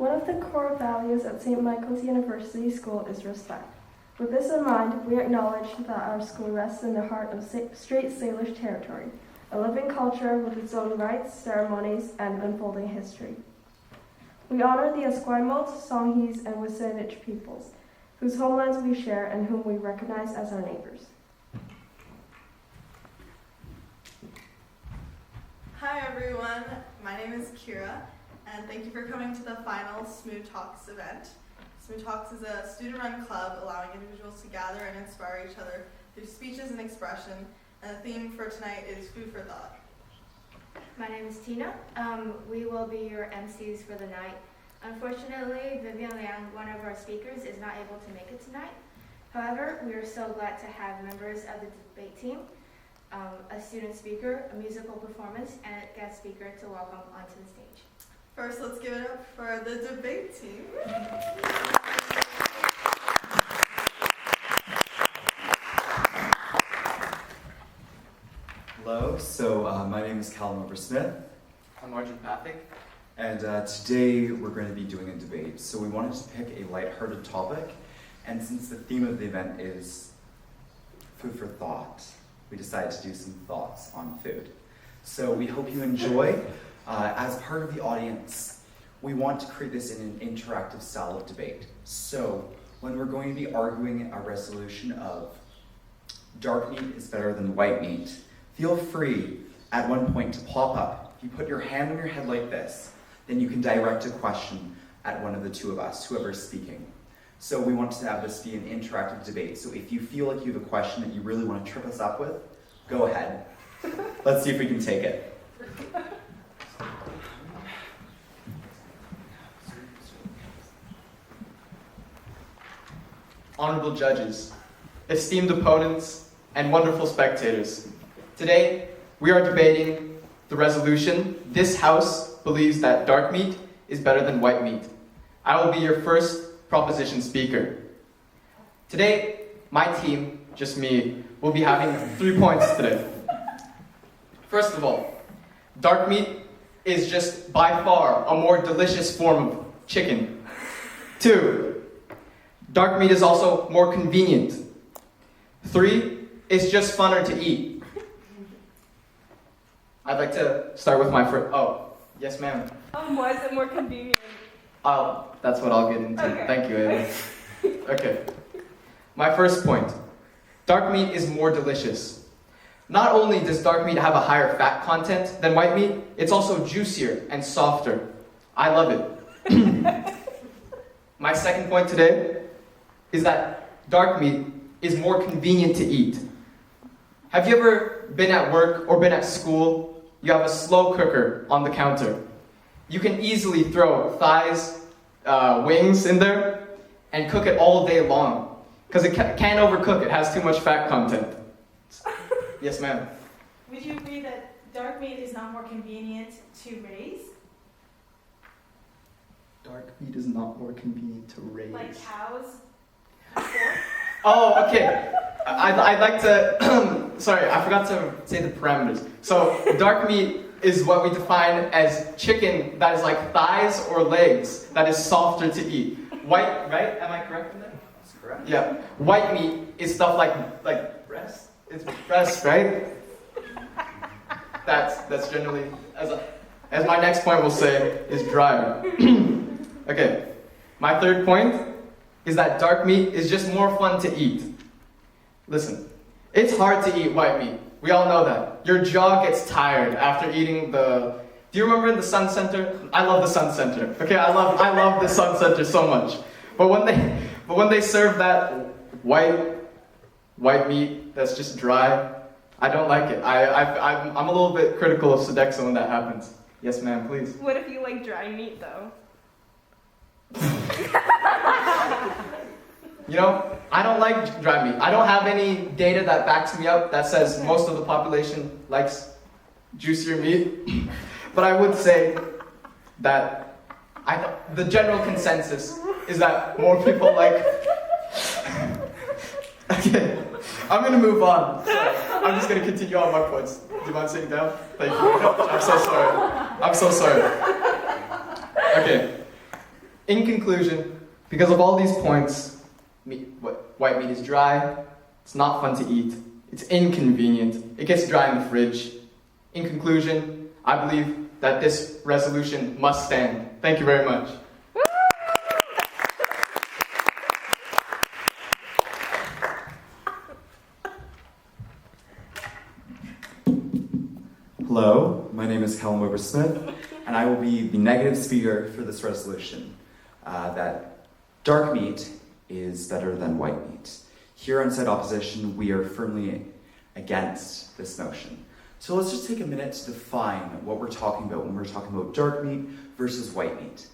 One of the core values at St. Michael's University School is respect. With this in mind, we acknowledge that our school rests in the heart of Strait Salish territory, a living culture with its own rites, ceremonies, and unfolding history. We honor the Esquimalt, Songhees, and Wissanich peoples, whose homelands we share and whom we recognize as our neighbors. Hi everyone, my name is Kira, and thank you for coming to the final Smooth Talks event. Smooth Talks is a student-run club allowing individuals to gather and inspire each other through speeches and expression, and the theme for tonight is food for thought. My name is Tina. We will be your MCs for the night. Unfortunately, Vivian Liang, one of our speakers, is not able to make it tonight. However, we are so glad to have members of the debate team, a student speaker, a musical performance, and a guest speaker to welcome onto the stage. First, let's give it up for the debate team. Hello, so my name is Callum Oversmith. I'm Arjun Pathik. And today we're going to be doing a debate. So we wanted to pick a lighthearted topic, and since the theme of the event is food for thought, we decided to do some thoughts on food. So we hope you enjoy. As part of the audience, we want to create this in an interactive style of debate. So when we're going to be arguing a resolution of dark meat is better than white meat, feel free at one point to pop up. If you put your hand on your head like this, then you can direct a question at one of the two of us, whoever's speaking. So we want to have this be an interactive debate. So if you feel like you have a question that you really want to trip us up with, go ahead. Let's see if we can take it. Honorable judges, esteemed opponents, and wonderful spectators. Today, we are debating the resolution, this House believes that dark meat is better than white meat. I will be your first proposition speaker. Today, my team, just me, will be having 3 points today. First of all, dark meat is just by far a more delicious form of chicken. 2, dark meat is also more convenient. 3, it's just funner to eat. I'd like to start with my first. Oh, yes, ma'am. Why is it more convenient? That's what I'll get into. Okay. Thank you, Ava. Okay. My first point. Dark meat is more delicious. Not only does dark meat have a higher fat content than white meat, it's also juicier and softer. I love it. My second point today is that dark meat is more convenient to eat. Have you ever been at work or been at school? You have a slow cooker on the counter. You can easily throw thighs, wings in there, and cook it all day long. Because it can't overcook, it has too much fat content. Yes, ma'am. Would you agree that dark meat is not more convenient to raise? Dark meat is not more convenient to raise. Like cows? Oh, okay. I'd like to, sorry, I forgot to say the parameters. So, dark meat is what we define as chicken that is like thighs or legs, that is softer to eat. White, right? Am I correct in that? That's correct. Yeah. White meat is stuff like breast. It's breast, right? That's generally, as my next point will say, is dry. Okay. My third point is that dark meat is just more fun to eat. Listen, it's hard to eat white meat. We all know that. Your jaw gets tired after eating the... Do you remember the Sun Center? I love the Sun Center. Okay, I love the Sun Center so much. But when they serve that white meat that's just dry, I don't like it. I'm a little bit critical of Sodexo when that happens. Yes, ma'am, please. What if you like dry meat, though? You know, I don't like dry meat. I don't have any data that backs me up that says most of the population likes juicier meat. But I would say that the general consensus is that more people like... Okay, I'm going to move on. Sorry. I'm just going to continue on my points. Do you mind sitting down? Thank you. I'm so sorry. I'm so sorry. Okay. In conclusion, because of all these points, white meat is dry, it's not fun to eat, it's inconvenient, it gets dry in the fridge. In conclusion, I believe that this resolution must stand. Thank you very much. Hello, my name is Callum Weber-Smith, and I will be the negative speaker for this resolution, that dark meat is better than white meat. Here on Side Opposition, we are firmly against this notion. So let's just take a minute to define what we're talking about when we're talking about dark meat versus white meat.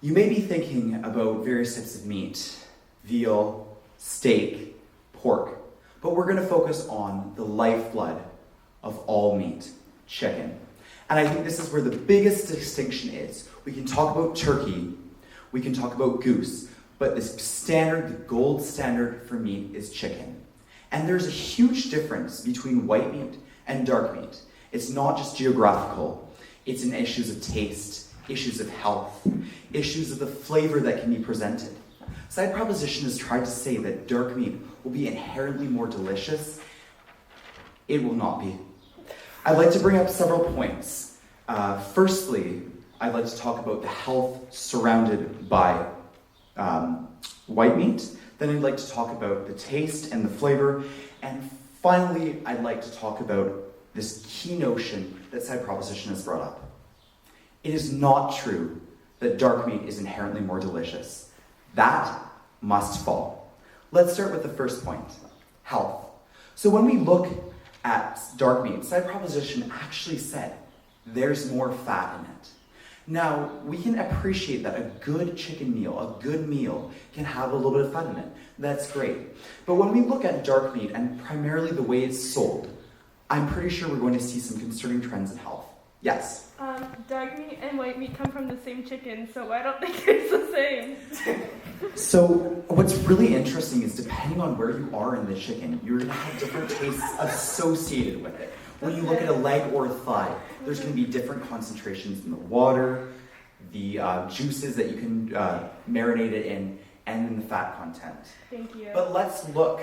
You may be thinking about various types of meat, veal, steak, pork, but we're going to focus on the lifeblood of all meat, chicken. And I think this is where the biggest distinction is. We can talk about turkey, we can talk about goose, but the gold standard for meat is chicken. And there's a huge difference between white meat and dark meat. It's not just geographical, it's in issues of taste, issues of health, issues of the flavor that can be presented. Side Proposition has tried to say that dark meat will be inherently more delicious. It will not be. I'd like to bring up several points. Firstly, I'd like to talk about the health surrounded by white meat. Then I'd like to talk about the taste and the flavor. And finally, I'd like to talk about this key notion that Side Proposition has brought up. It is not true that dark meat is inherently more delicious. That must fall. Let's start with the first point, health. So when we look at dark meat, Side Proposition actually said there's more fat in it. Now, we can appreciate that a good chicken meal, a good meal, can have a little bit of fat in it. That's great. But when we look at dark meat, and primarily the way it's sold, I'm pretty sure we're going to see some concerning trends in health. Yes? Dark meat and white meat come from the same chicken, so I don't think it's the same. So what's really interesting is depending on where you are in the chicken, you're going to have different tastes associated with it. When you look at a leg or a thigh, there's going to be different concentrations in the water, the juices that you can marinate it in, and in the fat content. Thank you. But let's look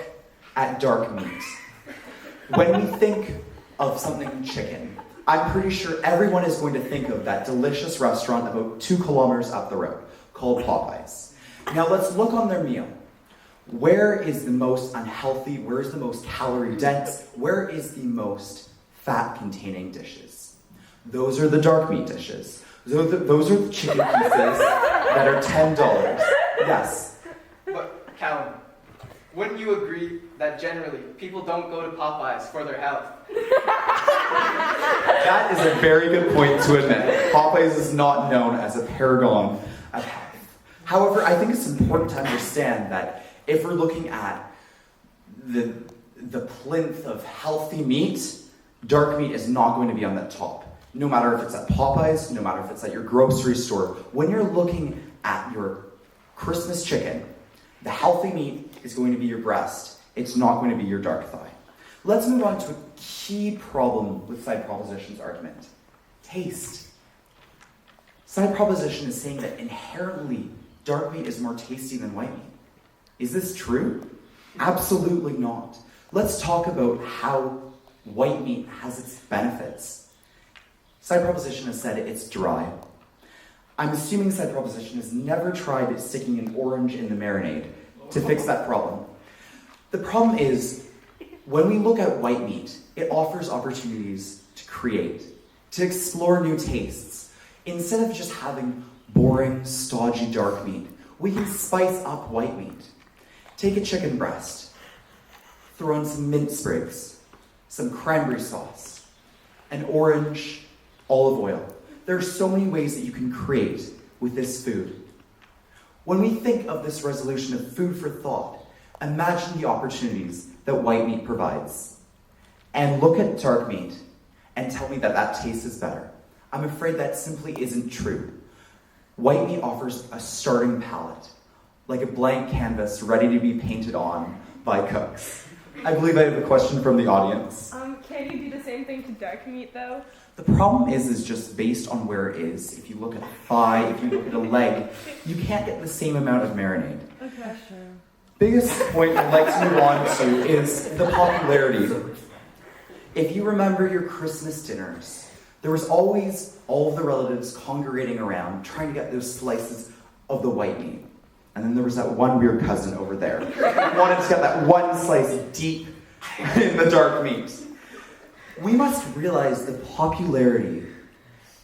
at dark meat. When we think of something chicken, I'm pretty sure everyone is going to think of that delicious restaurant about 2 kilometers up the road called Popeyes. Now let's look on their meal. Where is the most unhealthy? Where is the most calorie dense? Where is the most fat-containing dishes? Those are the dark meat dishes. Those are the chicken pieces that are $10. Yes. But, Callum, wouldn't you agree that generally people don't go to Popeyes for their health? That is a very good point to admit. Popeyes is not known as a paragon of health. However, I think it's important to understand that if we're looking at the plinth of healthy meat, dark meat is not going to be on that top. No matter if it's at Popeyes, no matter if it's at your grocery store, when you're looking at your Christmas chicken, the healthy meat is going to be your breast. It's not going to be your dark thigh. Let's move on to a key problem with Side Proposition's argument. Taste. Side Proposition is saying that inherently dark meat is more tasty than white meat. Is this true? Absolutely not. Let's talk about how white meat has its benefits. Side Proposition has said it's dry. I'm assuming Side Proposition has never tried sticking an orange in the marinade to fix that problem. The problem is, when we look at white meat, it offers opportunities to create, to explore new tastes. Instead of just having boring, stodgy dark meat, we can spice up white meat. Take a chicken breast, throw in some mint sprigs, some cranberry sauce, an orange, olive oil. There are so many ways that you can create with this food. When we think of this resolution of food for thought, imagine the opportunities that white meat provides. And look at dark meat and tell me that that taste is better. I'm afraid that simply isn't true. White meat offers a starting palette, like a blank canvas ready to be painted on by cooks. I believe I have a question from the audience. Can Can you do the same thing to dark meat though? The problem is just based on where it is. If you look at a thigh, if you look at a leg, you can't get the same amount of marinade. Okay. Biggest point I'd like to move on to is the popularity. If you remember your Christmas dinners, there was always all of the relatives congregating around trying to get those slices of the white meat. And then there was that one weird cousin over there who wanted to get that one slice deep in the dark meat. We must realize the popularity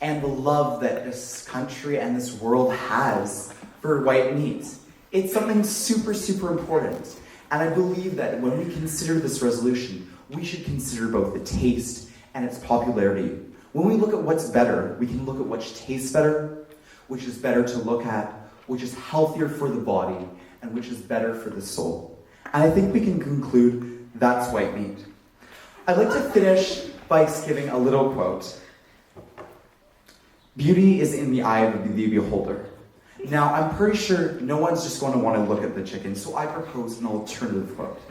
and the love that this country and this world has for white meat. It's something super, super important. And I believe that when we consider this resolution, we should consider both the taste and its popularity. When we look at what's better, we can look at which tastes better, which is better to look at, which is healthier for the body, and which is better for the soul. And I think we can conclude that's white meat. I'd like to finish by giving a little quote. Beauty is in the eye of the beholder. Now, I'm pretty sure no one's just going to want to look at the chicken, so I propose an alternative quote.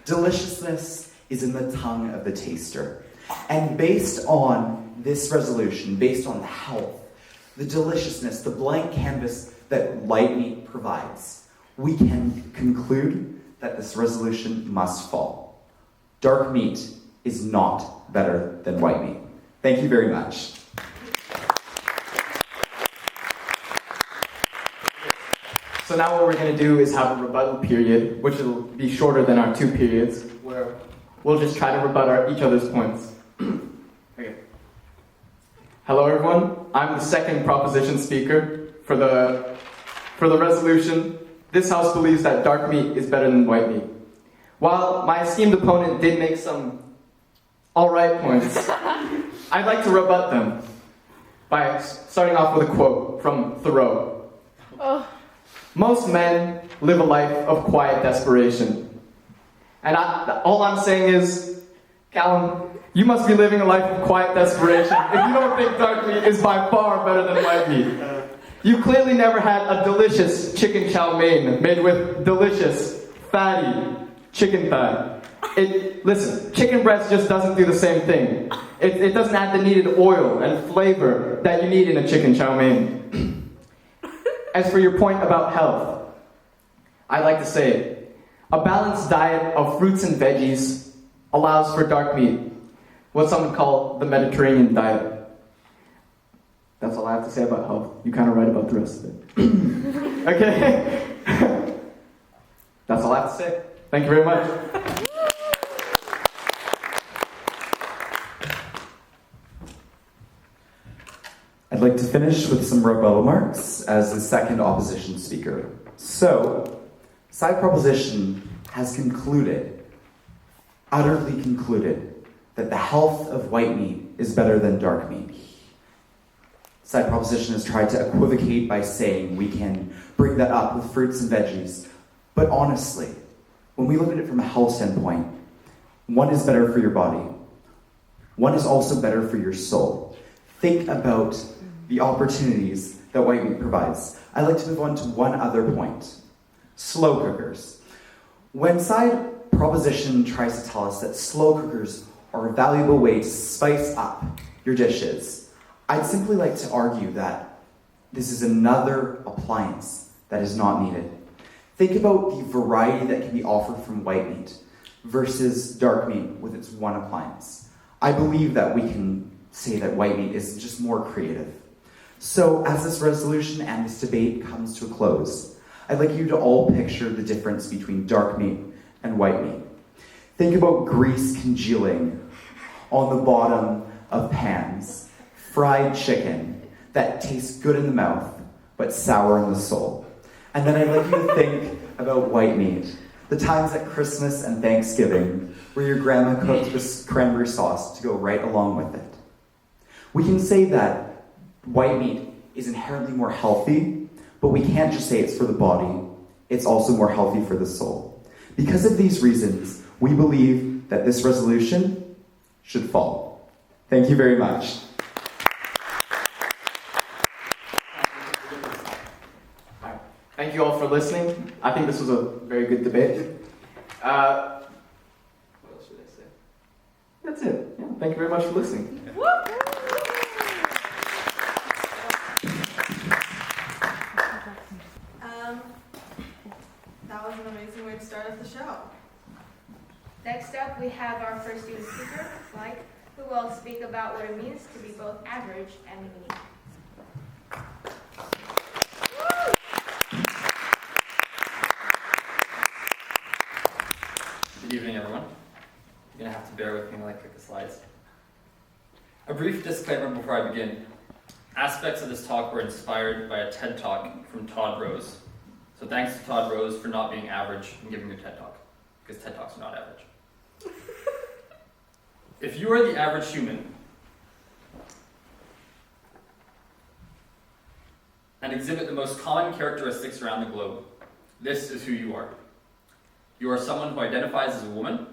Deliciousness is in the tongue of the taster. And based on this resolution, based on the health, the deliciousness, the blank canvas that white meat provides, we can conclude that this resolution must fall. Dark meat is not better than white meat. Thank you very much. So now what we're going to do is have a rebuttal period, which will be shorter than our 2 periods, where we'll just try to rebut each other's points. Okay. Hello everyone, I'm the second proposition speaker for the resolution. This House believes that dark meat is better than white meat. While my esteemed opponent did make some alright points, I'd like to rebut them by starting off with a quote from Thoreau. Oh. Most men live a life of quiet desperation. And all I'm saying is, Callum, you must be living a life of quiet desperation if you don't think dark meat is by far better than white meat. You clearly never had a delicious chicken chow mein made with delicious, fatty chicken thigh. Listen, chicken breast just doesn't do the same thing. It doesn't add the needed oil and flavor that you need in a chicken chow mein. As for your point about health, I'd like to say, a balanced diet of fruits and veggies allows for dark meat, what some would call the Mediterranean diet. That's all I have to say about health. You kind of write about the rest of it. Okay? That's all I have to say. Thank you very much. I'd like to finish with some rebuttal marks as the second opposition speaker. So, side proposition has concluded, utterly concluded, that the health of white meat is better than dark meat. Side proposition has tried to equivocate by saying we can bring that up with fruits and veggies. But honestly, when we look at it from a health standpoint, one is better for your body. One is also better for your soul. Think about the opportunities that white meat provides. I'd like to move on to one other point. Slow cookers. When side proposition tries to tell us that slow cookers are a valuable way to spice up your dishes, I'd simply like to argue that this is another appliance that is not needed. Think about the variety that can be offered from white meat versus dark meat with its one appliance. I believe that we can say that white meat is just more creative. So, as this resolution and this debate comes to a close, I'd like you to all picture the difference between dark meat and white meat. Think about grease congealing on the bottom of pans, fried chicken that tastes good in the mouth, but sour in the soul. And then I'd like you to think about white meat, the times at Christmas and Thanksgiving where your grandma cooked with cranberry sauce to go right along with it. We can say that white meat is inherently more healthy, but we can't just say it's for the body, it's also more healthy for the soul. Because of these reasons, we believe that this resolution should fall. Thank you very much. Thank you all for listening. I think this was a very good debate. What else should I say? That's it. Yeah. Thank you very much for listening. That was an amazing way to start off the show. Next up, we have our first student speaker, Mike, who will speak about what it means to be both average and unique. Good evening, everyone. You're going to have to bear with me while I click the slides. A brief disclaimer before I begin. Aspects of this talk were inspired by a TED Talk from Todd Rose. So thanks to Todd Rose for not being average and giving your TED Talk, because TED Talks are not average. If you are the average human and exhibit the most common characteristics around the globe, this is who you are. You are someone who identifies as a woman,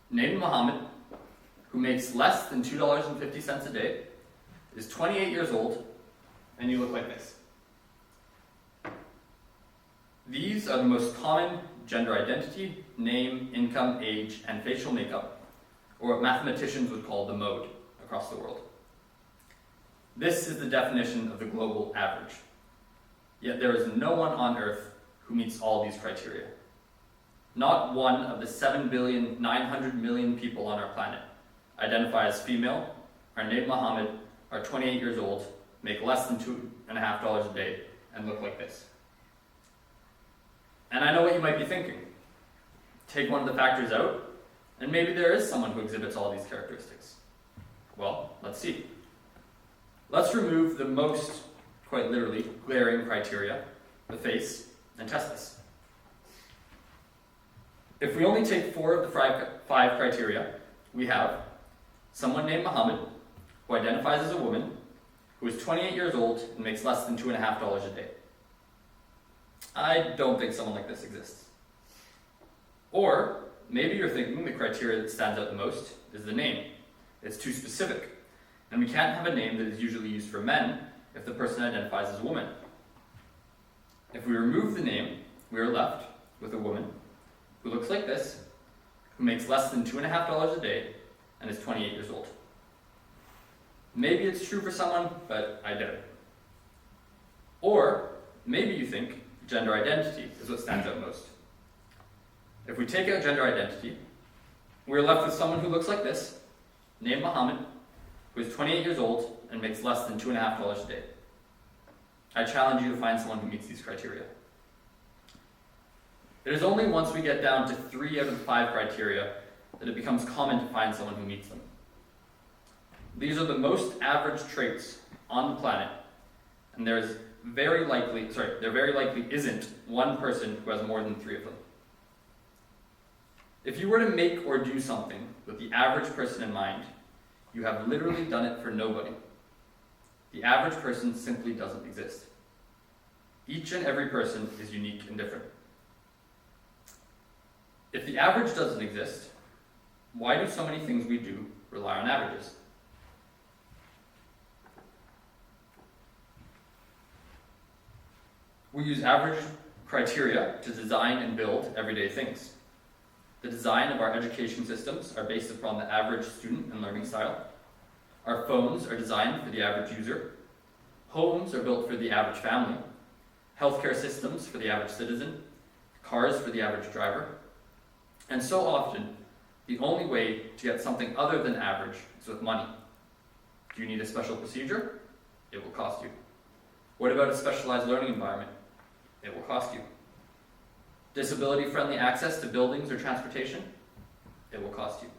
named Muhammad, who makes less than $2.50 a day, is 28 years old, and you look like this. These are the most common gender identity, name, income, age, and facial makeup, or what mathematicians would call the mode across the world. This is the definition of the global average. Yet there is no one on Earth who meets all these criteria. Not one of the 7,900,000,000 people on our planet identify as female, are named Muhammad, are 28 years old, make less than $2.50 a day, and look like this. And I know what you might be thinking. Take one of the factors out, and maybe there is someone who exhibits all these characteristics. Well, let's see. Let's remove the most, quite literally, glaring criteria, the face, and test this. If we only take 4 of the 5 criteria, we have someone named Muhammad, who identifies as a woman, who is 28 years old and makes less than $2.50 a day. I don't think someone like this exists. Or maybe you're thinking the criteria that stands out the most is the name. It's too specific, and we can't have a name that is usually used for men if the person identifies as a woman. If we remove the name, we are left with a woman who looks like this, who makes less than $2.50 a day, and is 28 years old. Maybe it's true for someone, but I doubt it. Or maybe you think gender identity is what stands out most. If we take out gender identity, we're left with someone who looks like this, named Muhammad, who is 28 years old and makes less than $2.50 a day. I challenge you to find someone who meets these criteria. It is only once we get down to 3 out of the 5 criteria that it becomes common to find someone who meets them. These are the most average traits on the planet, and there very likely isn't one person who has more than 3 of them. If you were to make or do something with the average person in mind, you have literally done it for nobody. The average person simply doesn't exist. Each and every person is unique and different. If the average doesn't exist, why do so many things we do rely on averages? We use average criteria to design and build everyday things. The design of our education systems are based upon the average student and learning style. Our phones are designed for the average user. Homes are built for the average family. Healthcare systems for the average citizen. Cars for the average driver. And so often, the only way to get something other than average is with money. Do you need a special procedure? It will cost you. What about a specialized learning environment? It will cost you. Disability-friendly access to buildings or transportation? It will cost you.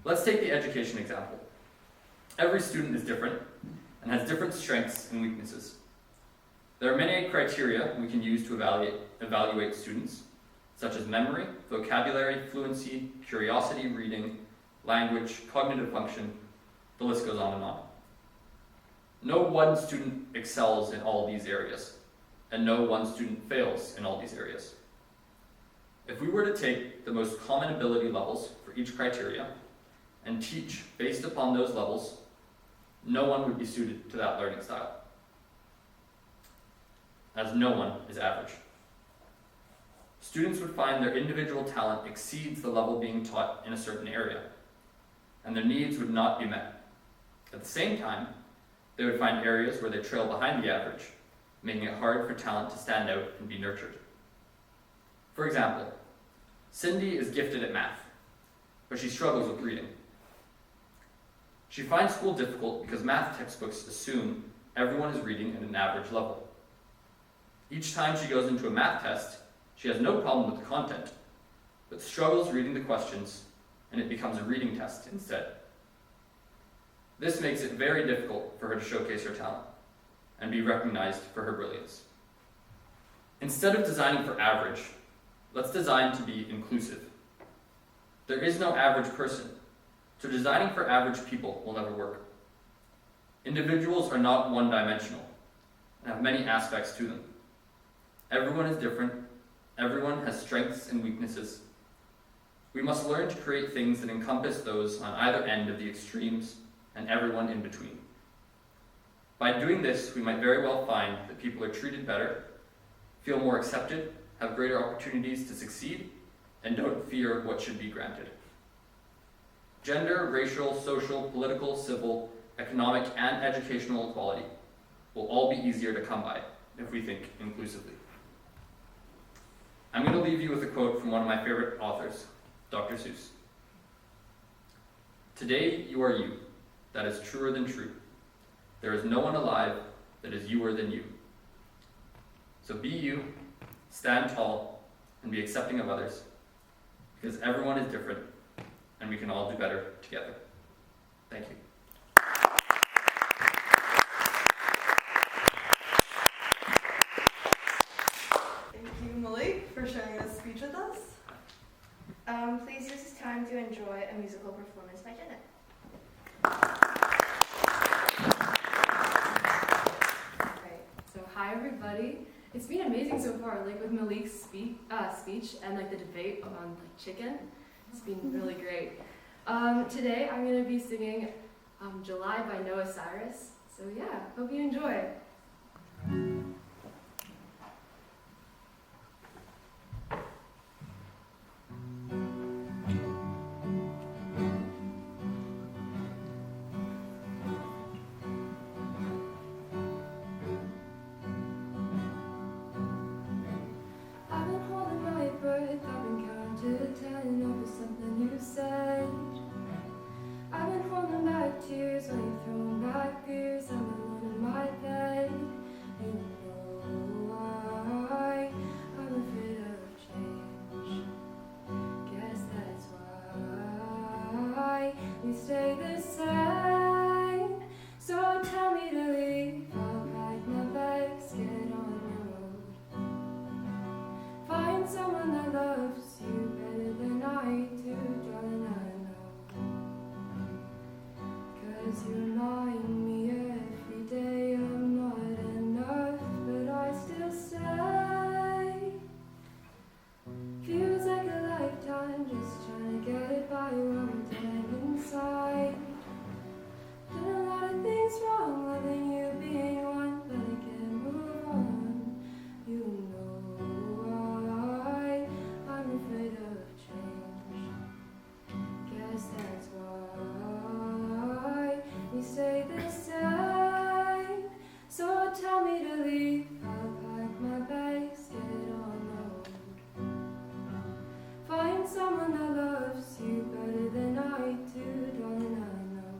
Let's take the education example. Every student is different and has different strengths and weaknesses. There are many criteria we can use to evaluate students, such as memory, vocabulary, fluency, curiosity, reading, language, cognitive function. The list goes on and on. No one student excels in all these areas, and no one student fails in all these areas. If we were to take the most common ability levels for each criteria and teach based upon those levels, no one would be suited to that learning style, as no one is average. Students would find their individual talent exceeds the level being taught in a certain area. and their needs would not be met. At the same time, they would find areas where they trail behind the average, making it hard for talent to stand out and be nurtured. For example, Cindy is gifted at math, but she struggles with reading. She finds school difficult because math textbooks assume everyone is reading at an average level. Each time she goes into a math test, she has no problem with the content, but struggles reading the questions, and it becomes a reading test instead. This makes it very difficult for her to showcase her talent and be recognized for her brilliance. Instead of designing for average, let's design to be inclusive. There is no average person, so designing for average people will never work. Individuals are not one-dimensional and have many aspects to them. Everyone is different. Everyone has strengths and weaknesses. We must learn to create things that encompass those on either end of the extremes and everyone in between. By doing this, we might very well find that people are treated better, feel more accepted, have greater opportunities to succeed, and don't fear what should be granted. Gender, racial, social, political, civil, economic, and educational equality will all be easier to come by if we think inclusively. I'm going to leave you with a quote from one of my favorite authors, Dr. Seuss. Today you are you. That is truer than true. There is no one alive that is youer than you. So be you, stand tall, and be accepting of others, because everyone is different, and we can all do better together. Thank you. Thank you, Malik, for sharing this speech with us. Please use this time to enjoy a musical performance by Janet. Right. So hi everybody. It's been amazing so far. Like with Malik's speech and like the debate on like chicken. It's been really great. Today I'm gonna be singing July by Noah Cyrus. So yeah, hope you enjoy. I've been holding my breath, I've been counting to 10 over something you said. I've been holding back tears when you've thrown back fears. I'm alone in my bed. You know why I'm afraid of change. Guess that's why we stay the same. So tell me to leave, I'll pack my bags, get on the road. Find someone that loves you better than I do, darling, I know. 'Cause you remind me every day I'm not enough, but I still stay. Feels like a lifetime just trying to get it by while we're dead inside. Done a lot of things wrong, loving you being one, but I can't move on. You know why I'm afraid of change. Guess that's why we stay the same. So tell me to leave, I'll pack my bags, get on the road. Find someone that loves you better than I do, darling, I know.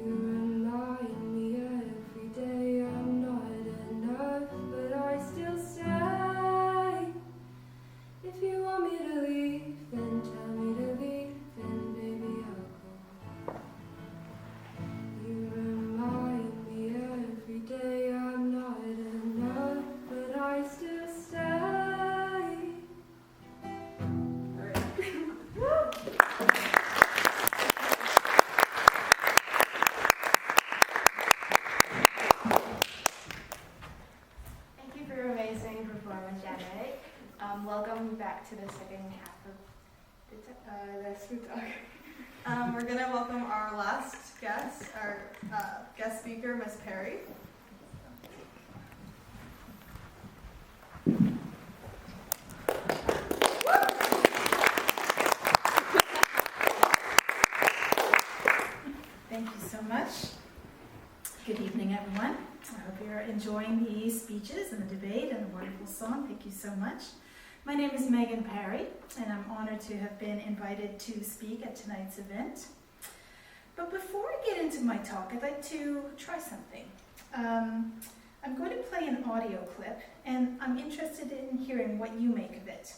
You remind me every day I'm not enough, but I still stay. If you want me to leave, then tell me to leave, and baby I'll go. You remind me every day I'm not enough, but I still stay. Thank you for your amazing performance, Janet. Welcome back to the second half of the Smooth Talk. We're going to welcome our last guest, our guest speaker, Miss Perry. I hope you're enjoying the speeches and the debate and the wonderful song. Thank you so much. My name is Megan Parry, and I'm honored to have been invited to speak at tonight's event. But before I get into my talk, I'd like to try something. I'm going to play an audio clip, and I'm interested in hearing what you make of it.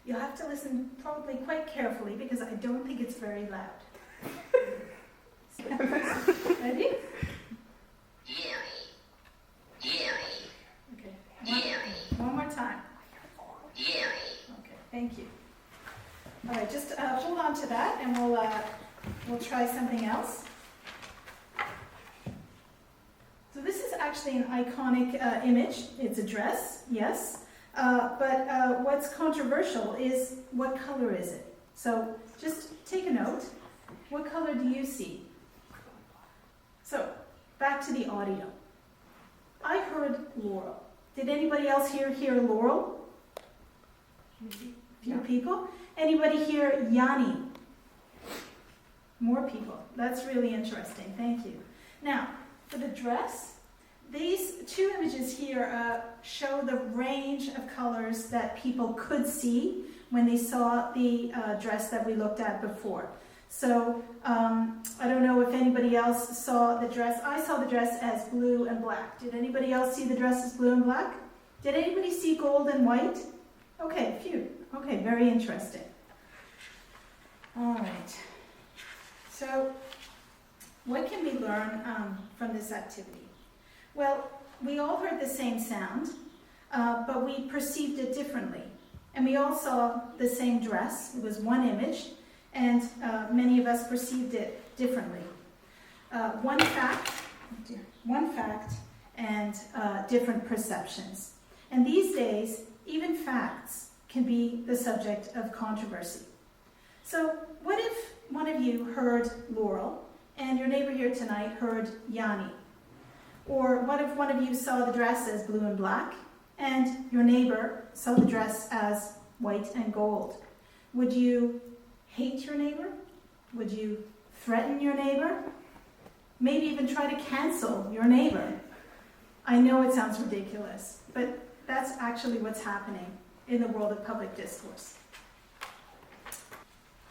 You'll have to listen probably quite carefully because I don't think it's very loud. Ready? Okay. One more time. Okay, thank you. All right, just hold on to that, and we'll try something else. So this is actually an iconic image. It's a dress, yes. But what's controversial is what color is it? So just take a note. What color do you see? So back to the audio. I heard Laurel. Did anybody else hear Laurel? Few people. Anybody hear Yanni? More people. That's really interesting. Thank you. Now, for the dress, these two images here show the range of colors that people could see when they saw the dress that we looked at before. So I don't know if anybody else saw the dress. I saw the dress as blue and black. Did anybody else see the dress as blue and black? Did anybody see gold and white? Okay, phew. Okay, very interesting. All right. So what can we learn from this activity? Well, we all heard the same sound, but we perceived it differently. And we all saw the same dress. It was one image, and many of us perceived it differently. One fact and different perceptions. And these days, even facts can be the subject of controversy. So what if one of you heard Laurel and your neighbor here tonight heard Yanni? Or what if one of you saw the dress as blue and black and your neighbor saw the dress as white and gold? Would you hate your neighbor? Would you threaten your neighbor? Maybe even try to cancel your neighbor? I know it sounds ridiculous, but that's actually what's happening in the world of public discourse.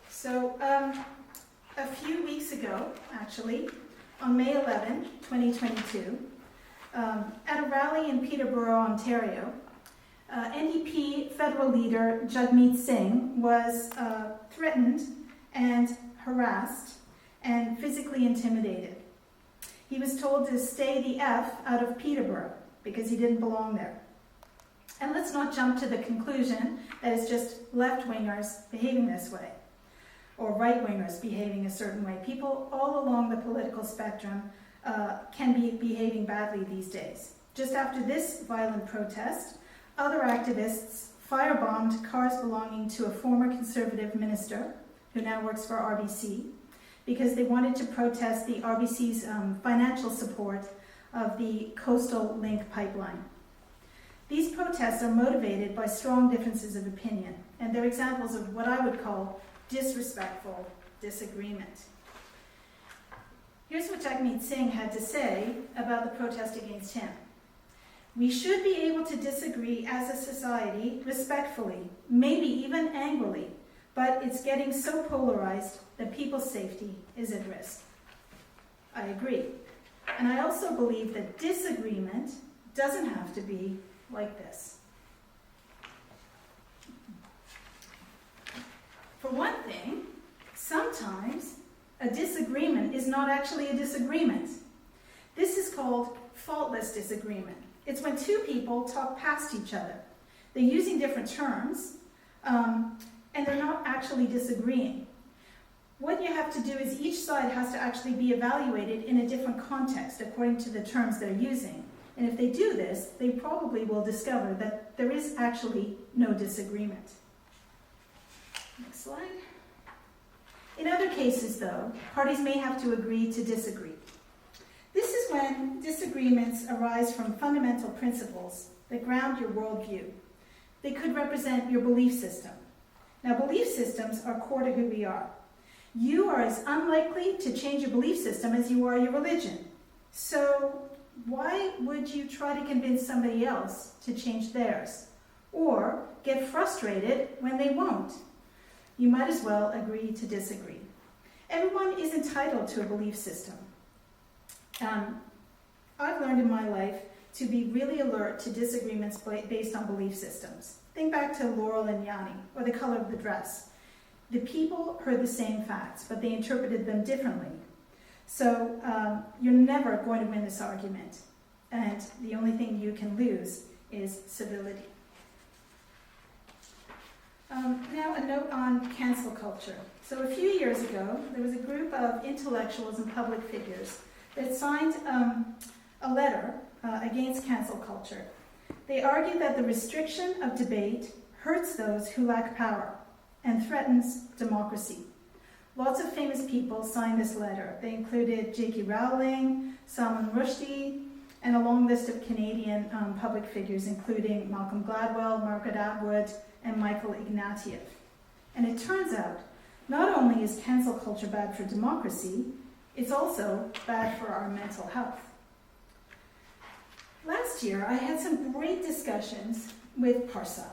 So a few weeks ago, actually, on May 11, 2022, at a rally in Peterborough, Ontario, NDP federal leader Jagmeet Singh was threatened and harassed and physically intimidated. He was told to stay the F out of Peterborough because he didn't belong there. And let's not jump to the conclusion that it's just left-wingers behaving this way, or right-wingers behaving a certain way. People all along the political spectrum can be behaving badly these days. Just after this violent protest, other activists firebombed cars belonging to a former Conservative minister who now works for RBC because they wanted to protest the RBC's financial support of the Coastal Link pipeline. These protests are motivated by strong differences of opinion, and they're examples of what I would call disrespectful disagreement. Here's what Jagmeet Singh had to say about the protest against him. We should be able to disagree as a society respectfully, maybe even angrily, but it's getting so polarized that people's safety is at risk. I agree. And I also believe that disagreement doesn't have to be like this. For one thing, sometimes a disagreement is not actually a disagreement. This is called faultless disagreement. It's when two people talk past each other. They're using different terms, and they're not actually disagreeing. What you have to do is each side has to actually be evaluated in a different context according to the terms they're using. And if they do this, they probably will discover that there is actually no disagreement. Next slide. In other cases, though, parties may have to agree to disagree. This is when disagreements arise from fundamental principles that ground your worldview. They could represent your belief system. Now, belief systems are core to who we are. You are as unlikely to change your belief system as you are your religion. So Why would you try to convince somebody else to change theirs? Or get frustrated when they won't? You might as well agree to disagree. Everyone is entitled to a belief system. I've learned in my life to be really alert to disagreements based on belief systems. Think back to Laurel and Yanni, or the color of the dress. The people heard the same facts, but they interpreted them differently. So you're never going to win this argument, and the only thing you can lose is civility. Now a note on cancel culture. So a few years ago, there was a group of intellectuals and public figures that signed a letter against cancel culture. They argued that the restriction of debate hurts those who lack power and threatens democracy. Lots of famous people signed this letter. They included J.K. Rowling, Salman Rushdie, and a long list of Canadian public figures, including Malcolm Gladwell, Margaret Atwood, and Michael Ignatieff. And it turns out, not only is cancel culture bad for democracy, it's also bad for our mental health. Last year, I had some great discussions with Parsa.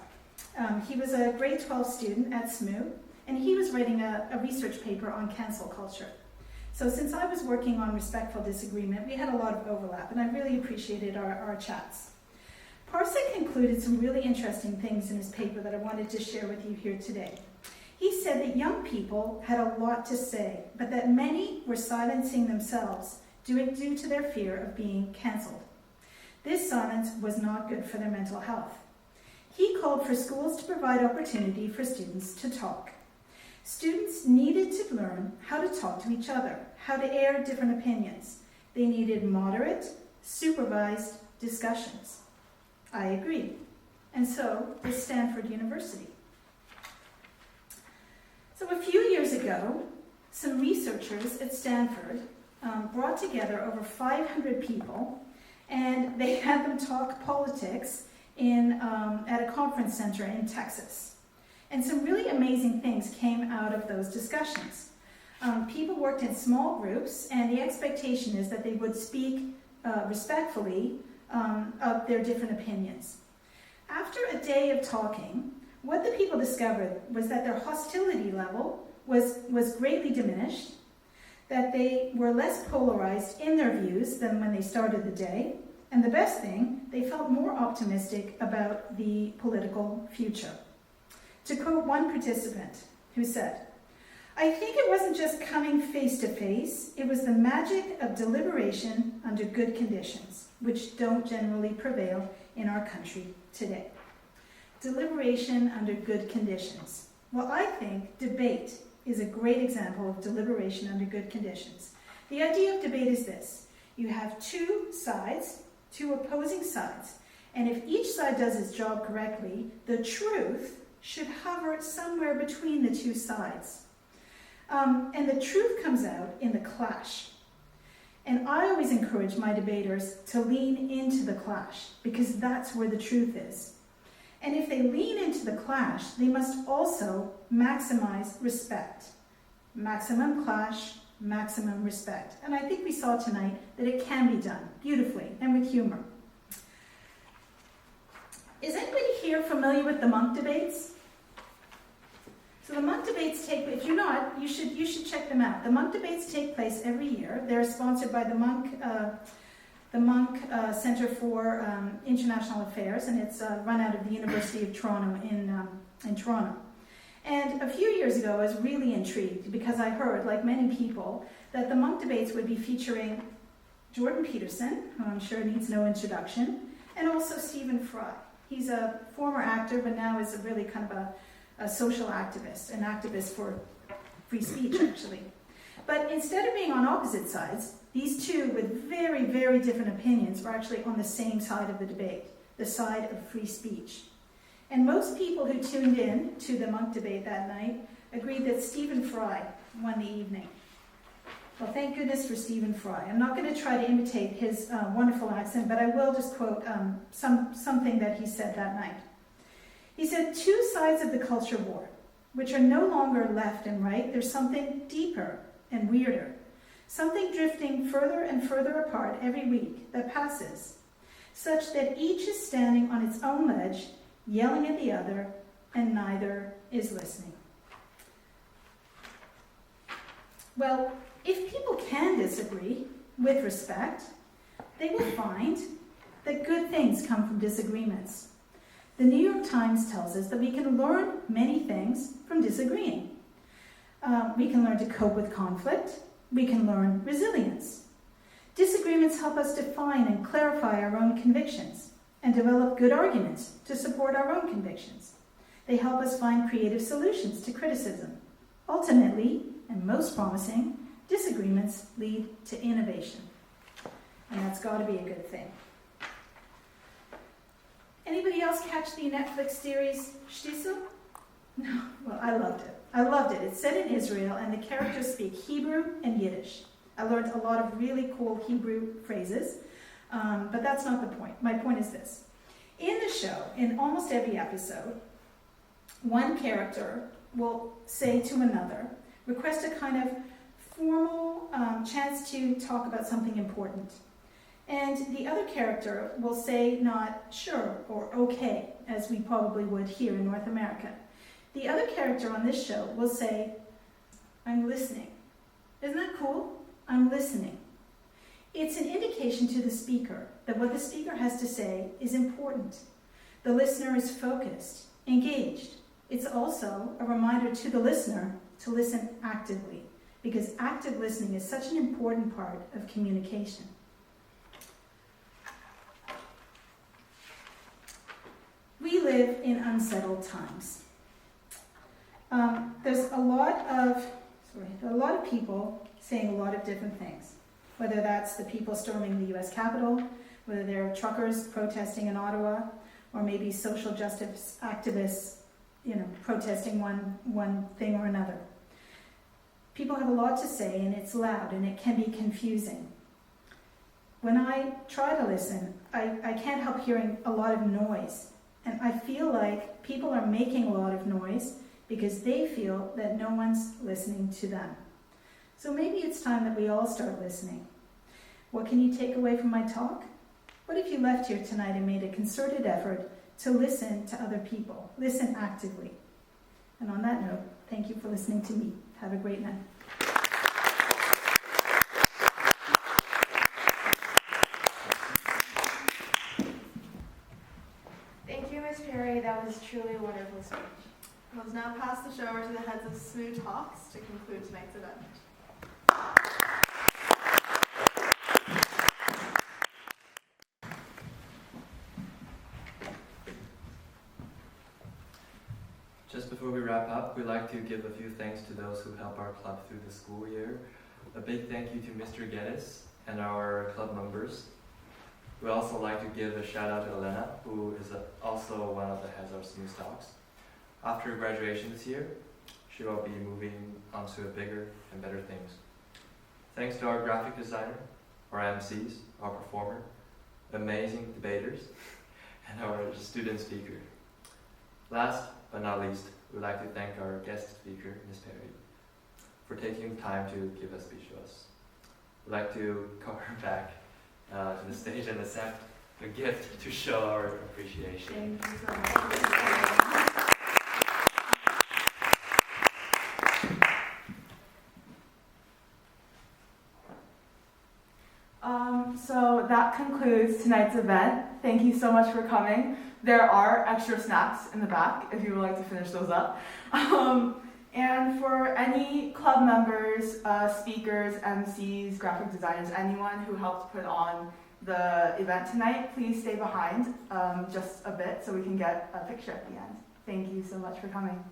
He was a grade 12 student at SMU, and he was writing a research paper on cancel culture. So since I was working on respectful disagreement, we had a lot of overlap, and I really appreciated our chats. Parsa concluded some really interesting things in his paper that I wanted to share with you here today. He said that young people had a lot to say, but that many were silencing themselves due to their fear of being cancelled. This silence was not good for their mental health. He called for schools to provide opportunity for students to talk. Students needed to learn how to talk to each other, how to air different opinions. They needed moderate, supervised discussions. I agree. And so does Stanford University. So a few years ago, some researchers at Stanford brought together over 500 people, and they had them talk politics at a conference center in Texas. And some really amazing things came out of those discussions. People worked in small groups, and the expectation is that they would speak respectfully of their different opinions. After a day of talking, what the people discovered was that their hostility level was greatly diminished, that they were less polarized in their views than when they started the day, and the best thing, they felt more optimistic about the political future. To quote one participant who said, "I think it wasn't just coming face to face, it was the magic of deliberation under good conditions, which don't generally prevail in our country today." Deliberation under good conditions. Well, I think debate is a great example of deliberation under good conditions. The idea of debate is this. You have two sides, two opposing sides, and if each side does its job correctly, the truth should hover somewhere between the two sides. And the truth comes out in the clash. And I always encourage my debaters to lean into the clash, because that's where the truth is. And if they lean into the clash, they must also maximize respect. Maximum clash, maximum respect. And I think we saw tonight that it can be done beautifully and with humor. Is anybody here familiar with the Munk debates? So the Munk debates if you're not, you should check them out. The Munk debates take place every year. They're sponsored by the Munk Center for International Affairs, and it's run out of the University of Toronto in Toronto. And a few years ago, I was really intrigued because I heard, like many people, that the Munk debates would be featuring Jordan Peterson, who I'm sure needs no introduction, and also Stephen Fry. He's a former actor, but now is a really kind of a social activist, an activist for free speech, actually. But instead of being on opposite sides, these two with very, very different opinions were actually on the same side of the debate, the side of free speech. And most people who tuned in to the Munk debate that night agreed that Stephen Fry won the evening. Well, thank goodness for Stephen Fry. I'm not going to try to imitate his wonderful accent, but I will just quote something that he said that night. He said, "Two sides of the culture war, which are no longer left and right, there's something deeper and weirder. something drifting further and further apart every week that passes, such that each is standing on its own ledge, yelling at the other, and neither is listening. Well, if people can disagree with respect, they will find that good things come from disagreements. The New York Times tells us that we can learn many things from disagreeing. We can learn to cope with conflict. We can learn resilience. Disagreements help us define and clarify our own convictions and develop good arguments to support our own convictions. They help us find creative solutions to criticism. Ultimately, and most promising, disagreements lead to innovation. And that's got to be a good thing. Anybody else catch the Netflix series Shtisel? No? Well, I loved it. It's set in Israel, and the characters speak Hebrew and Yiddish. I learned a lot of really cool Hebrew phrases, but that's not the point. My point is this. In the show, in almost every episode, one character will say to another, request a kind of formal chance to talk about something important. And the other character will say not sure or okay, as we probably would here in North America. The other character on this show will say, I'm listening. Isn't that cool? I'm listening. It's an indication to the speaker that what the speaker has to say is important. The listener is focused, engaged. It's also a reminder to the listener to listen actively, because active listening is such an important part of communication. We live in unsettled times. There's a lot of people saying a lot of different things, whether that's the people storming the U.S. Capitol, whether they're truckers protesting in Ottawa, or maybe social justice activists, protesting one thing or another. People have a lot to say, and it's loud, and it can be confusing. When I try to listen, I can't help hearing a lot of noise, and I feel like people are making a lot of noise because they feel that no one's listening to them. So maybe it's time that we all start listening. What can you take away from my talk? What if you left here tonight and made a concerted effort to listen to other people, listen actively? And on that note, thank you for listening to me. Have a great night. Thank you, Ms. Perry. That was truly a wonderful speech. Let's now pass the show over to the heads of SMOO Talks to conclude tonight's event. Just before we wrap up, we'd like to give a few thanks to those who help our club through the school year. A big thank you to Mr. Geddes and our club members. We'd also like to give a shout out to Elena, who is also one of the heads of SMOO Talks. After graduation this year, she will be moving on to bigger and better things. Thanks to our graphic designer, our MCs, our performer, amazing debaters, and our student speaker. Last but not least, we'd like to thank our guest speaker, Ms. Perry, for taking the time to give a speech to us. We'd like to call her back to the stage and accept a gift to show our appreciation. Thank you so much. So that concludes tonight's event. Thank you so much for coming. There are extra snacks in the back if you would like to finish those up. And for any club members, speakers, MCs, graphic designers, anyone who helped put on the event tonight, please stay behind just a bit so we can get a picture at the end. Thank you so much for coming.